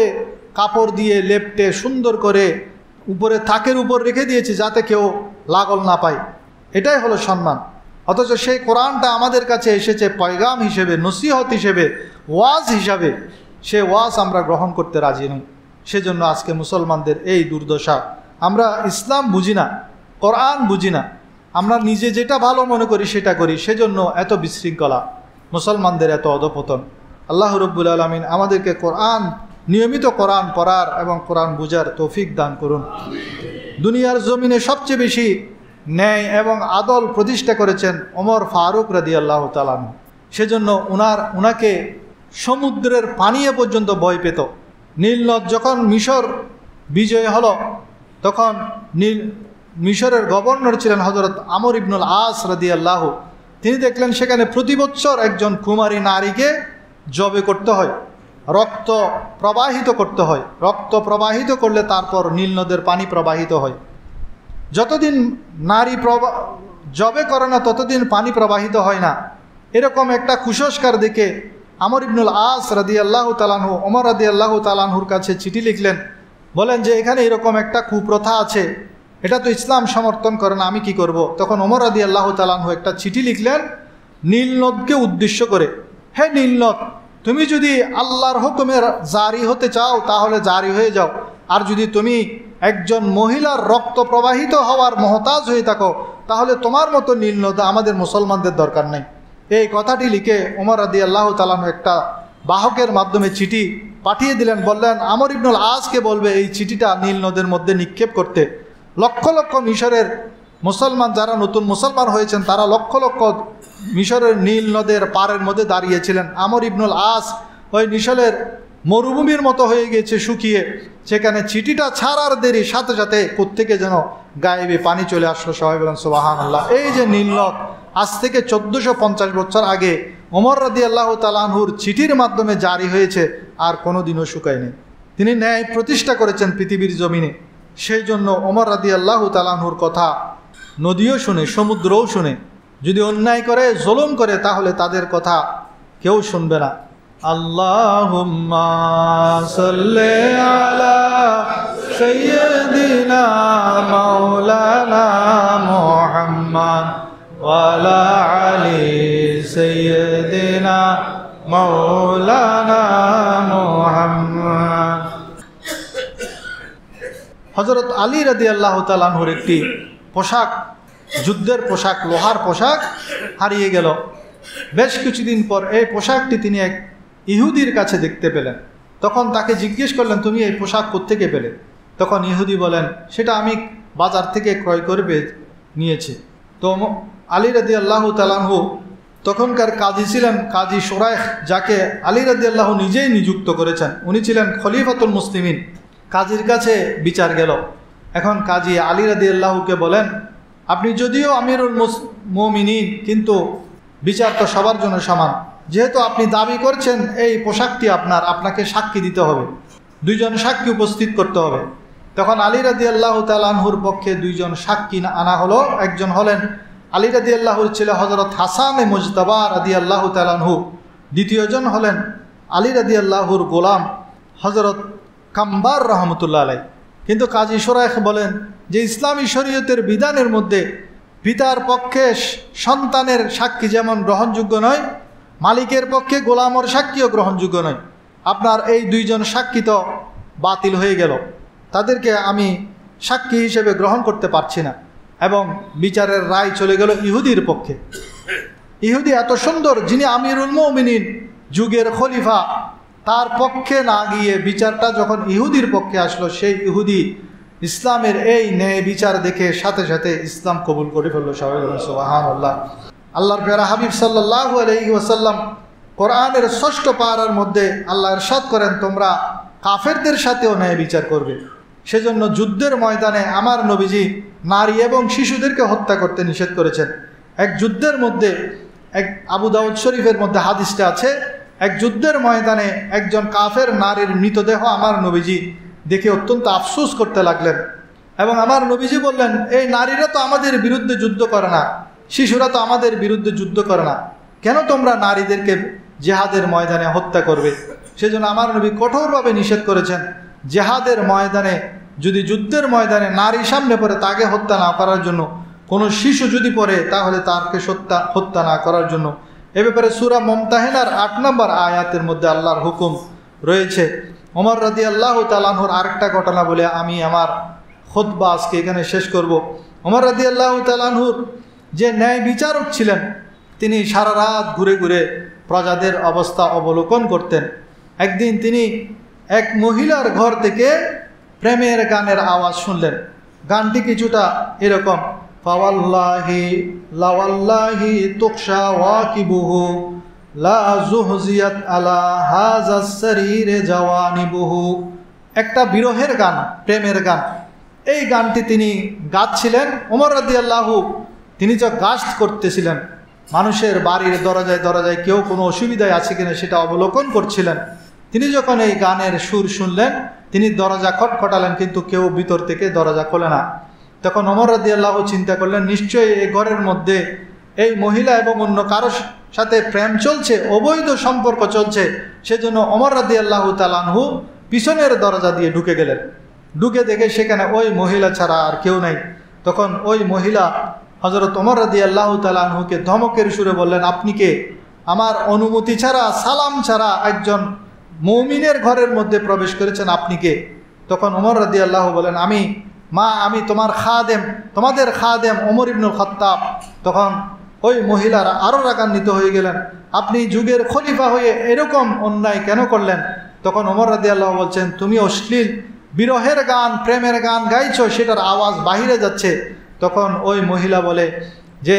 কাপড় দিয়ে লেপটে সুন্দর করে উপরে তাকের উপর রেখে দিয়েছি যাতে কেউ লাগল না পায়। এটাই হলো সম্মান। অথচ সেই কোরআনটা আমাদের কাছে এসেছে পয়গাম হিসেবে, নসিহত হিসেবে, ওয়াজ হিসাবে। সে ওয়াজ আমরা গ্রহণ করতে রাজি নই। সেজন্য আজকে মুসলমানদের এই দুর্দশা। আমরা ইসলাম বুঝি না, কোরআন বুঝি না, আমরা নিজে যেটা ভালো মনে করি সেটা করি। সেজন্য এত বিশৃঙ্খলা, মুসলমানদের এত অধপতন। আল্লাহ রাব্বুল আলামিন আমাদেরকে কোরআন, নিয়মিত কোরআন পড়ার এবং কোরআন বুঝার তৌফিক দান করুন। দুনিয়ার জমিনে সবচেয়ে বেশি ন্যায় এবং আদল প্রতিষ্ঠা করেছেন ওমর ফারুক রাদিয়াল্লাহু তাআলা আনহু। সেজন্য উনাকে সমুদ্রের পানিয়ে পর্যন্ত ভয় পেত। নীলনদ যখন মিশর বিজয় হলো তখন মিশরের গভর্নর ছিলেন হযরত আমর ইবনুল আস রাদিয়াল্লাহু। তিনি দেখলেন সেখানে প্রতি বছর একজন কুমারী নারীকে জবে করতে হয়, রক্ত প্রবাহিত করতে হয়। রক্ত প্রবাহিত করলে তারপর নীলনদের পানি প্রবাহিত হয়। যতদিন নারী জবে করে না ততদিন পানি প্রবাহিত হয় না। এরকম একটা কুসংস্কার দেখে আমর ইবনুল আস রাদিয়াল্লাহু তাআলা আনহু ওমর রাদিয়াল্লাহু তাআলা আনহুর কাছে চিঠি লিখলেন। বলেন যে এখানে এরকম একটা কুপ্রথা আছে, এটা তো ইসলাম সমর্থন করে না, আমি কি করব? তখন ওমর রাদিয়াল্লাহু তাআলা আনহু একটা চিঠি লিখলেন নীলনদকে উদ্দেশ্য করে, হে নীলনদ, তুমি যদি আল্লাহর হুকুমে জারি হতে চাও তাহলে জারি হয়ে যাও। আর যদি তুমি একজন মহিলার রক্ত প্রবাহিত হওয়ার মহতাজ হয়ে থাকো তাহলে তোমার মতো নীলনদ আমাদের মুসলমানদের দরকার নেই। এই কথাটি লিখে ওমর রাদিয়াল্লাহু তাআলা আনহু একটা বাহকের মাধ্যমে চিঠি পাঠিয়ে দিলেন। বললেন আমর ইবনুল আসকে বলবে এই চিঠিটা নীলনদের মধ্যে নিক্ষেপ করতে। লক্ষ লক্ষ মিশরের মুসলমান যারা নতুন মুসলমান হয়েছেন তারা লক্ষ লক্ষ মিশরের নীল নদের পাড়ের মধ্যে দাঁড়িয়েছিলেন। আমর ইবনুল আস ওই মিশরের মরুভূমির মতো হয়ে গেছে শুকিয়ে, সেখানে চিঠিটা ছাড়ার দেরি সাথে সাথে কোত্থেকে যেন গায়েবে পানি চলে আসলো। সবাই বলেন সুবহানাল্লাহ। এই যে নীল নদ আজ থেকে 1450 বছর আগে ওমর রাদিয়াল্লাহু তাআলা আনহুর চিঠির মাধ্যমে জারি হয়েছে, আর কোনোদিনও শুকায়নি। তিনি ন্যায় প্রতিষ্ঠা করেছেন পৃথিবীর জমিনে। সেই জন্য ওমর রাদিয়াল্লাহু তাআলা আনহুর কথা নদীও শুনে, সমুদ্রও শুনে। যদি অন্যায় করে, জুলুম করে, তাহলে তাদের কথা কেউ শুনবে না। আল্লাহুম্মা সাল্লি আলা সাইয়্যিদিনা মাওলানা মুহাম্মদ ওয়া আলা আলি সাইয়্যিদিনা মাওলানা মুহাম্মদ। হযরত আলী রাদিয়াল্লাহু তাআলা আনহুর একটি পোশাক, যুদ্ধের পোশাক, লোহার পোশাক হারিয়ে গেল। বেশ কিছুদিন পর এই পোশাকটি তিনি এক ইহুদির কাছে দেখতে পেলেন। তখন তাকে জিজ্ঞেস করলেন, তুমি এই পোশাক কোত্থেকে পেলে? তখন ইহুদি বলেন, সেটা আমি বাজার থেকে ক্রয় করে নিয়েছি। তো আলী রাদিয়াল্লাহু তাআলা আনহু তখনকার কাজী ছিলেন কাজী শুরাইখ, যাকে আলী রাদিয়াল্লাহু নিজেই নিযুক্ত করেছেন। উনি ছিলেন খলিফাতুল মুসলিমিন। কাজীর কাছে বিচার গেল। এখন কাজী আলী রাদিয়াল্লাহুকে বলেন, আপনি যদিও আমিরুল মুমিনিন, কিন্তু বিচার তো সবার জন্য সমান। যেহেতু আপনি দাবি করছেন এই পোশাকটি আপনার, আপনাকে সাক্ষী দিতে হবে, দুইজন সাক্ষী উপস্থিত করতে হবে। তখন আলী রাদিয়াল্লাহু তাআলা আনহুর পক্ষে দুইজন সাক্ষী আনা হলো। একজন হলেন আলী রাদিয়াল্লাহুর ছেলে হযরত হাসানে মুজতাবা রাদিয়াল্লাহু তাআলা আনহু, দ্বিতীয়জন হলেন আলী রাদিয়াল্লাহুর গোলাম হযরত কাম্বার রহমতুল্লাহ আলাইহি। কিন্তু কাজী শোরাইখ বলেন যে ইসলামী শরীয়তের বিধানের মধ্যে পিতার পক্ষে সন্তানের সাক্ষী যেমন গ্রহণযোগ্য নয়, মালিকের পক্ষে গোলামর সাক্ষীও গ্রহণযোগ্য নয়। আপনার এই দুইজন সাক্ষী তো বাতিল হয়ে গেল, তাদেরকে আমি সাক্ষী হিসেবে গ্রহণ করতে পারছি না। এবং বিচারের রায় চলে গেল ইহুদির পক্ষে। ইহুদি এত সুন্দর, যিনি আমিরুল মুমিনিন, যুগের খলিফা, তার পক্ষে না গিয়ে বিচারটা যখন ইহুদির পক্ষে আসলো, সেই ইহুদি ইসলামের এই ন্যায় বিচার দেখে সাথে সাথে ইসলাম কবুল করে ফেললো। সবাই বলেন সুবহানাল্লাহ। আল্লাহর প্যারা হাবিব সাল্লাল্লাহু আলাইহি ওয়াসাল্লাম কোরআনের ৬ষ্ঠ পারার মধ্যে আল্লাহ ইরশাদ করেন, তোমরা কাফেরদের সাথেও ন্যায় বিচার করবে। সেজন্য যুদ্ধের ময়দানে আমার নবীজি নারী এবং শিশুদেরকে হত্যা করতে নিষেধ করেছেন। এক যুদ্ধের মধ্যে, এক আবু দাউদ শরীফের মধ্যে হাদিসটা আছে, এক যুদ্ধের ময়দানে একজন কাফের নারীর মৃতদেহ আমার নবীজি দেখে অত্যন্ত আফসোস করতে লাগলেন। এবং আমার নবীজি বললেন, এই নারীরা তো আমাদের বিরুদ্ধে যুদ্ধ করে না, শিশুরা তো আমাদের বিরুদ্ধে যুদ্ধ করে না, কেন তোমরা নারীদেরকে জেহাদের ময়দানে হত্যা করবে? সেজন্য আমার নবী কঠোরভাবে নিষেধ করেছেন, জেহাদের ময়দানে যদি যুদ্ধের ময়দানে নারী সামনে পড়ে তাকে হত্যা না করার জন্য, কোনো শিশু যদি পড়ে তাহলে তাকে হত্যা না করার জন্য। এ ব্যাপারে সূরা মুমতাহিনার ৮ নম্বর আয়াতের মধ্যে আল্লাহর হুকুম রয়েছে। ওমর রাদিয়াল্লাহু তাআলা আনহুর আরেকটা ঘটনা বলে আমি আমার খুতবা আজকে এখানে শেষ করব। ওমর রাদিয়াল্লাহু তাআলা আনহুর যে ন্যায় বিচারক ছিলেন, তিনি সারা রাত ঘুরে ঘুরে প্রজাদের অবস্থা অবলোকন করতেন। একদিন তিনি এক মহিলার ঘর থেকে প্রেমের গানের আওয়াজ শুনলেন। গানটি কিছুটা এরকম, ফাওয়াল্লাহি লাওয়াল্লাহি তুকশা ওয়াকিবুহু লা যুহজিয়াত আলা হাযাস শরীরে জাওয়ানিবুহু। একটা বিরহের গান, প্রেমের গান। এই গানটি তিনি গাচ্ছিলেন। ওমর রাদিয়াল্লাহু তিনি যে গাস্ট করতেছিলেন, মানুষের বাড়ির দরজায় দরজায় কেউ কোনো অসুবিধায় আছে কিনা সেটা অবলোকন করছিলেন। তিনি যখন এই গানের সুর শুনলেন, তিনি দরজা খটখটালেন, কিন্তু কেউ ভিতর থেকে দরজা খোলে না। তখন ওমর রাদিয়াল্লাহু চিন্তা করলেন, নিশ্চয়ই এই ঘরের মধ্যে এই মহিলা এবং অন্য কারোর সাথে প্রেম চলছে, অবৈধ সম্পর্ক চলছে। সেজন্য ওমর রাদিয়াল্লাহু তাআলা আনহু পিছনের দরজা দিয়ে ঢুকে গেলেন। ঢুকে দেখে সেখানে ওই মহিলা ছাড়া আর কেউ নাই। তখন ওই মহিলা হযরত ওমর রাদিয়াল্লাহু তাআলা আনহুকে ধমকের সুরে বললেন, আপনি কে? আমার অনুমতি ছাড়া, সালাম ছাড়া একজন মুমিনের ঘরের মধ্যে প্রবেশ করেছেন, আপনি কে? তখন ওমর রাদিয়াল্লাহু বলেন, আমি তোমার খাদেম, তোমাদের খাদেম ওমর ইবনুল খাত্তাব। তখন ওই মহিলারা আরও রাগান্বিত হয়ে গেলেন, আপনি যুগের খলিফা হয়ে এরকম অন্যায় কেন করলেন? তখন ওমর রাদিয়াল্লাহু বলছেন, তুমি অশ্লীল বিরহের গান, প্রেমের গান গাইছো, সেটার আওয়াজ বাহিরে যাচ্ছে। তখন ওই মহিলা বলে যে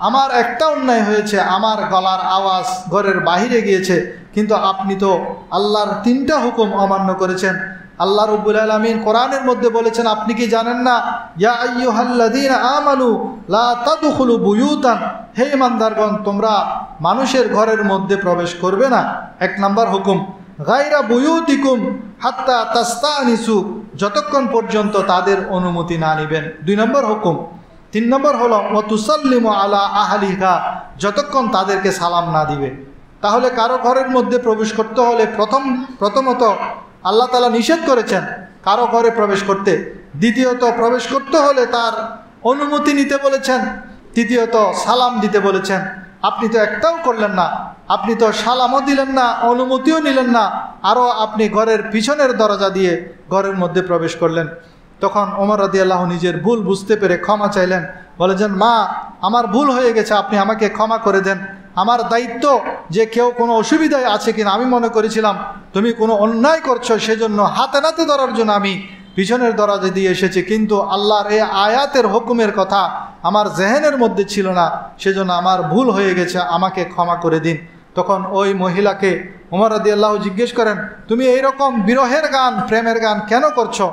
আমার একটা অন্যায় হয়েছে, আমার গলার আওয়াজ ঘরের বাহিরে গিয়েছে, কিন্তু আপনি তো আল্লাহর 3টা হুকুম অমান্য করেছেন। আল্লাহ রাব্বুল আলামিন কোরআনের মধ্যে বলেছেন, আপনি কি জানেন না, ইয়া আইয়ুহাল্লাযীনা আমানু লা তাদখুলু বুয়ুতান, হে ঈমানদারগণ, তোমরা মানুষের ঘরের মধ্যে প্রবেশ করবে না। 1 নম্বর হুকুম, গায়রা বুয়ুতিকুম হাত্তা তাস্তানিসু, যতক্ষণ পর্যন্ত তাদের অনুমতি না নেবেন। 2 নম্বর হুকুম। 3 নম্বর হলো ওয়া তুসাল্লিমু আলা আহলিহা, যতক্ষণ তাদেরকে সালাম না দিবে। তাহলে কারো ঘরের মধ্যে প্রবেশ করতে হলে প্রথমত আল্লাহ তাআলা নিষেধ করেছেন কারো ঘরে প্রবেশ করতে। দ্বিতীয়ত প্রবেশ করতে হলে তার অনুমতি নিতে বলেছেন। তৃতীয়ত সালাম দিতে বলেছেন। আপনি তো একটাও করলেন না, আপনি তো সালামও দিলেন না, অনুমতিও নিলেন না, আরও আপনি ঘরের পিছনের দরজা দিয়ে ঘরের মধ্যে প্রবেশ করলেন। তখন ওমর রাদিয়াল্লাহু নিজের ভুল বুঝতে পেরে ক্ষমা চাইলেন, বলেছেন, মা আমার ভুল হয়ে গেছে, আপনি আমাকে ক্ষমা করে দেন। আমার দায়িত্ব যে কেউ কোনো অসুবিধায় আছে কিনা, আমি মনে করেছিলাম তুমি কোনো অন্যায় করছো, সেজন্য হাতে নাতে ধরার জন্য আমি পিছনের দরজা দিয়ে এসেছি, কিন্তু আল্লাহর এই আয়াতের হুকুমের কথা আমার জেহেনের মধ্যে ছিল না, সেজন্য আমার ভুল হয়ে গেছে, আমাকে ক্ষমা করে দিন। তখন ওই মহিলাকে ওমর রাদিয়াল্লাহু জিজ্ঞেস করেন, তুমি এইরকম বিরহের গান, প্রেমের গান কেন করছো?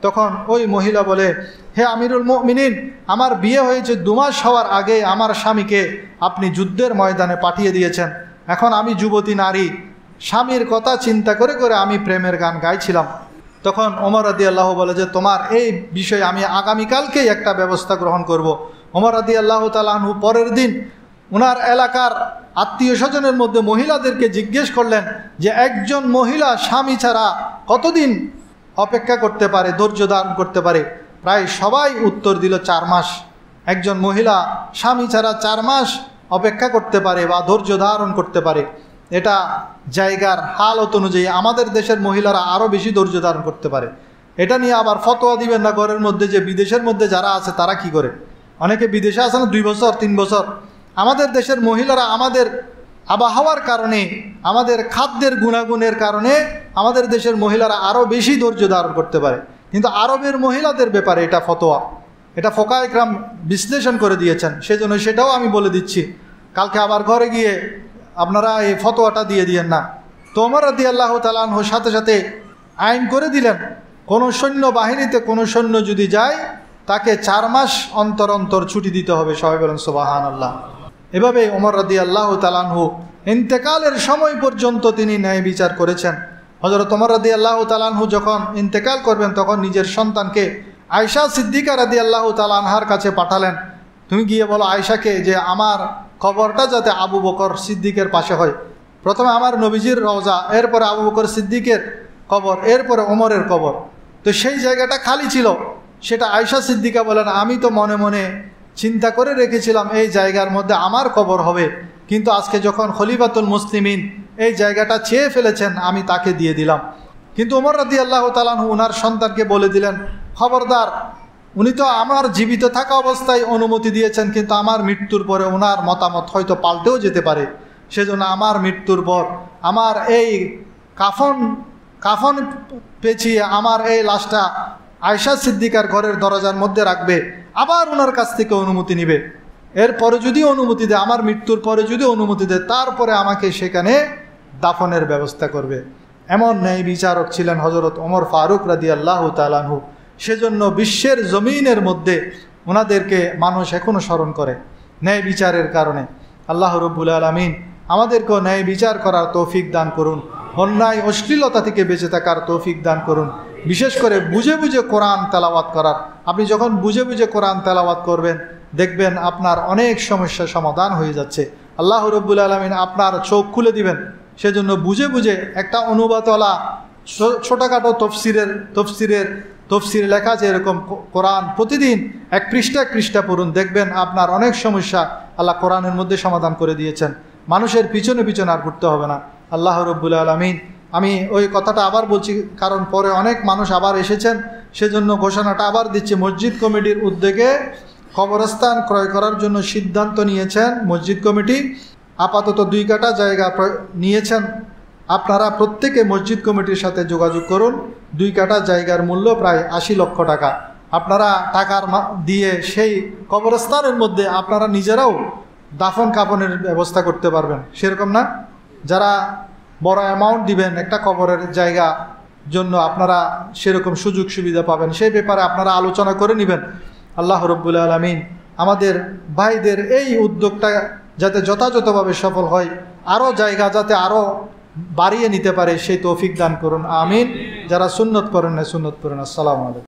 তখন ওই মহিলা বলে, হে আমিরুল মুমিনিন, আমার বিয়ে হয়েছে 2 মাস হওয়ার আগে আমার স্বামীকে আপনি যুদ্ধের ময়দানে পাঠিয়ে দিয়েছেন। এখন আমি যুবতী নারী, স্বামীর কথা চিন্তা করে করে আমি প্রেমের গান গাইছিলাম। তখন ওমর রাদিয়াল্লাহু বলে যে তোমার এই বিষয়ে আমি আগামীকালকেই একটা ব্যবস্থা গ্রহণ করব। ওমর রাদিয়াল্লাহু তাআলা আনহু পরের দিন ওনার এলাকার আত্মীয় স্বজনের মধ্যে মহিলাদেরকে জিজ্ঞেস করলেন যে একজন মহিলা স্বামী ছাড়া কতদিন অপেক্ষা করতে পারে, ধৈর্য ধারণ করতে পারে? প্রায় সবাই উত্তর দিল 4 মাস। একজন মহিলা স্বামী ছাড়া 4 মাস অপেক্ষা করতে পারে বা ধৈর্য ধারণ করতে পারে। এটা জায়গার হালত অনুযায়ী আমাদের দেশের মহিলারা আরও বেশি ধৈর্য ধারণ করতে পারে। এটা নিয়ে আবার ফতোয়া দিবেন না ঘরের মধ্যে যে বিদেশের মধ্যে যারা আছে তারা কি করে। অনেকে বিদেশে আছে না 2 বছর 3 বছর। আমাদের দেশের মহিলারা আমাদের আবহাওয়ার কারণে, আমাদের খাদ্যের গুণাগুণের কারণে আমাদের দেশের মহিলারা আরও বেশি ধৈর্য ধারণ করতে পারে। কিন্তু আরবের মহিলাদের ব্যাপারে এটা ফতোয়া, এটা ফোকায়ে ইকরাম বিশ্লেষণ করে দিয়েছেন। সেজন্য সেটাও আমি বলে দিচ্ছি, কালকে আবার ঘরে গিয়ে আপনারা এই ফতোয়াটা দিয়ে দিয়েন না। তো ওমর রাদিয়াল্লাহু তাআলা আনহু সাথে সাথে আইন করে দিলেন, কোনো সৈন্য বাহিনীতে কোনো সৈন্য যদি যায় তাকে 4 মাস অন্তর অন্তর ছুটি দিতে হবে। সবাই বলেন সুবহানাল্লাহ। এভাবে ওমর রাদিয়াল্লাহু তাআলা আনহু ইন্তেকালের সময় পর্যন্ত তিনি ন্যায় বিচার করেছেন। হযরত ওমর রাদিয়াল্লাহু তাআলা আনহু যখন ইন্তেকাল করবেন তখন নিজের সন্তানকে আয়েশা সিদ্দিকা রাদিয়াল্লাহু তাআলা আনহার কাছে পাঠালেন, তুমি গিয়ে বলো আয়েশাকে যে আমার কবরটা যাতে আবু বকর সিদ্দিকের পাশে হয়। প্রথমে আমার নবীজির রওজা, এরপরে আবু বকর সিদ্দিকের কবর, এরপরে ওমরের কবর। তো সেই জায়গাটা খালি ছিল, সেটা আয়েশা সিদ্দিকা বলেন আমি তো মনে মনে চিন্তা করে রেখেছিলাম এই জায়গার মধ্যে আমার কবর হবে, কিন্তু আজকে যখন খলিফাতুল মুসলিমিন এই জায়গাটা চেয়ে ফেলেছেন আমি তাকে দিয়ে দিলাম। কিন্তু ওমর রাদিয়াল্লাহু তাআলা আনহু ওনার সন্তানকে বলে দিলেন, খবরদার, উনি তো আমার জীবিত থাকা অবস্থায় অনুমতি দিয়েছেন, কিন্তু আমার মৃত্যুর পরে ওনার মতামত হয়তো পাল্টেও যেতে পারে। সেজন্য আমার মৃত্যুর পর আমার এই কাফন পেঁচিয়ে আমার এই লাশটা আয়েশা সিদ্দিকার ঘরের দরজার মধ্যে রাখবে, আবার ওনার কাছ থেকে অনুমতি নেবে। এরপরে যদি অনুমতি দেয়, আমার মৃত্যুর পরে যদি অনুমতি দেয়, তারপরে আমাকে সেখানে দাফনের ব্যবস্থা করবে। এমন ন্যায় বিচারক ছিলেন হযরত ওমর ফারুক রাদিয়াল্লাহু তাআলা আনহু। সেজন্য বিশ্বের জমিনের মধ্যে ওনাদেরকে মানুষ এখনও স্মরণ করে ন্যায় বিচারের কারণে। আল্লাহ রাব্বুল আলামিন আমাদেরকেও ন্যায় বিচার করার তৌফিক দান করুন, অন্যায় অশ্লীলতা থেকে বেঁচে থাকার তৌফিক দান করুন, বিশেষ করে বুঝে বুঝে কোরআন তেলাওয়াত করার। আপনি যখন বুঝে বুঝে কোরআন তেলাওয়াত করবেন দেখবেন আপনার অনেক সমস্যার সমাধান হয়ে যাচ্ছে। আল্লাহ রাব্বুল আলামিন আপনার চোখ খুলে দিবেন। সেজন্য বুঝে বুঝে একটা অনুবাদওয়ালা ছোটোখাটো তফসিরে লেখা আছে এরকম কোরআন প্রতিদিন 1 পৃষ্ঠা পড়ুন, দেখবেন আপনার অনেক সমস্যা আল্লাহ কোরআনের মধ্যে সমাধান করে দিয়েছেন। মানুষের পিছনে পিছনে আর ঘুরতে হবে না। আল্লাহ রাব্বুল আলামিন, আমি ওই কথাটা আবার বলছি কারণ পরে অনেক মানুষ আবার এসেছেন, সেজন্য ঘোষণাটা আবার দিচ্ছি। মসজিদ কমিটির উদ্যোগে কবরস্থান ক্রয় করার জন্য সিদ্ধান্ত নিয়েছেন মসজিদ কমিটি। আপাতত 2 কাঠা জায়গা নিয়েছেন। আপনারা প্রত্যেকে মসজিদ কমিটির সাথে যোগাযোগ করুন। 2 কাঠা জায়গার মূল্য প্রায় 80 লক্ষ টাকা। আপনারা টাকার দিয়ে সেই কবরস্থানের মধ্যে আপনারা নিজেরাও দাফন কাফনের ব্যবস্থা করতে পারবেন। সেরকম না, যারা বড় অ্যামাউন্ট দিবেন একটা কবরের জায়গা জন্য আপনারা সেরকম সুযোগ সুবিধা পাবেন, সেই ব্যাপারে আপনারা আলোচনা করে নেবেন। আল্লাহ রাব্বুল আলামিন আমাদের ভাইদের এই উদ্যোগটা যাতে যথাযথভাবে সফল হয়, আরও জায়গা যাতে আরও বাড়িয়ে নিতে পারে সেই তৌফিক দান করুন, আমিন। যারা সুন্নত করেন না সুন্নত করুন। আসসালামু আলাইকুম।